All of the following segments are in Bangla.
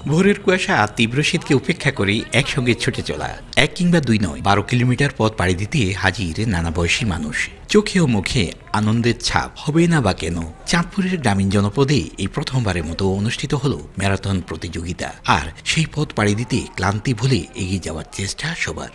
ভোরের কুয়াশা তীব্র শীতকে উপেক্ষা করে একসঙ্গে ছুটে চলা 1 কিংবা 2 নয় 12 কিলোমিটার পথ পাড়ি দিতে হাজির নানা বয়সী মানুষ। চোখে ও মুখে আনন্দের ছাপ হবে না বা কেন, চাঁদপুরের গ্রামীণ জনপদে এই প্রথমবারের মতো অনুষ্ঠিত হলো ম্যারাথন প্রতিযোগিতা। আর সেই পথ পাড়ি দিতে ক্লান্তি ভুলে এগিয়ে যাওয়ার চেষ্টা সবার।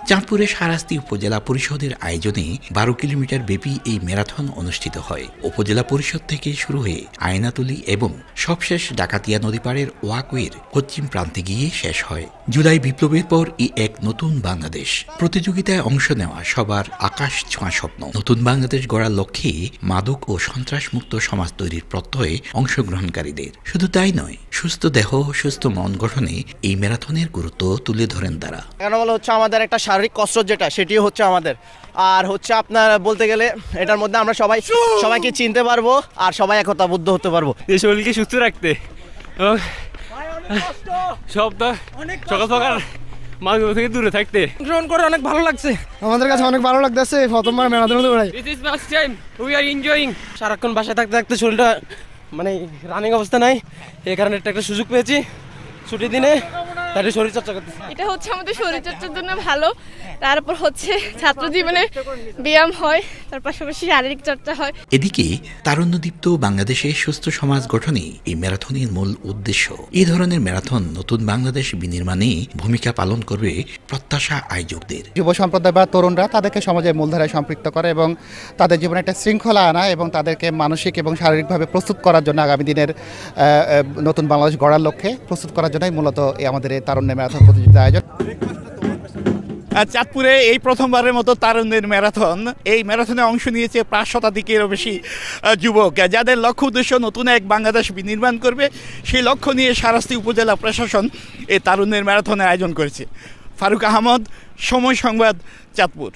চাঁদপুরের শারাস্তি উপজেলা পরিষদের আয়োজনে 12 কিলোমিটার ব্যাপী এই ম্যারাথন অনুষ্ঠিত হয়। উপজেলা পরিষদ থেকে শুরু হয়ে আয়নাতলী এবং সবশেষ ডাকাতিয়া নদী পাড়ের ওয়াকওয়ের পশ্চিম প্রান্তে গিয়ে শেষ হয়। জুলাই বিপ্লবের পর এক নতুন বাংলাদেশ প্রতিযোগিতায় অংশ নেওয়া সবার আকাশ ছোঁয়া স্বপ্ন। নতুন বাংলাদেশ গড়ার লক্ষ্যে মাদক ও সন্ত্রাসমুক্ত সমাজ তৈরির প্রত্যয়ে অংশগ্রহণকারীদের। শুধু তাই নয়, সুস্থ দেহ সুস্থ মন গঠনে এই ম্যারাথনের গুরুত্ব তুলে ধরেন তারা। হচ্ছে আমাদের একটা শারীরিক কসরত যেটা, সেটি হচ্ছে আমাদের। আর হচ্ছে আপনার বলতে গেলে এটার মধ্যে আমরা সবাইকে চিনতে পারবো আর সবাই একতাবদ্ধ হতে পারবো এই শরীরকে সুস্থ রাখতে। সব সকাল সকাল মাঝে থেকে দূরে থাকতে গ্রহণ করে অনেক ভালো লাগছে, আমাদের কাছে অনেক ভালো লাগতেছে। প্রথমবার ম্যারাথন দৌড়াই, উই আর এনজয়িং। সারাক্ষণ বাসায় থাকতে থাকতে শরীরটা মানে রানিং অবস্থা নাই, এই কারণে একটা সুযোগ পেয়েছি ছুটির দিনে তাই শরীরচর্চা করতেছি। এটা হচ্ছে আমাদের শরীরচর্চার জন্য ভালো, তারপর হচ্ছে ছাত্র জীবনে ব্যায়াম হয়, তার পাশাপাশি শারীরিক চর্চা হয়। এদিকে তারুণ্যদীপ্ত বাংলাদেশে সুস্থ সমাজ গঠনে এই ম্যারাথনের মূল উদ্দেশ্য। এই ধরনের ম্যারাথন নতুন বাংলাদেশ বিনির্মাণে ভূমিকা পালন করবে প্রত্যাশা আয়োজকদের। যুব সম্প্রদায় বা তরুণরা তাদেরকে সমাজের মূলধারায় সম্পৃক্ত করে এবং তাদের জীবনে একটা শৃঙ্খলা আনা এবং তাদেরকে মানসিক এবং শারীরিকভাবে প্রস্তুত করার জন্য আগামী দিনের নতুন বাংলাদেশ গড়ার লক্ষ্যে প্রস্তুত করার জন্যই মূলত আমাদের এই তারুণ্যের ম্যারাথন প্রতিযোগিতা আয়োজন। চাঁদপুরে এই প্রথমবারের মতো তারুণ্যের ম্যারাথন, এই ম্যারাথনে অংশ নিয়েছে প্রায় শতাধিকেরও বেশি যুবক, যাদের লক্ষ্য উদ্দেশ্য নতুন এক বাংলাদেশ বিনির্মাণ করবে। সেই লক্ষ্য নিয়ে শারাস্তি উপজেলা প্রশাসন এই তারুণ্যের ম্যারাথনের আয়োজন করেছে। ফারুক আহমদ, সময় সংবাদ, চাঁদপুর।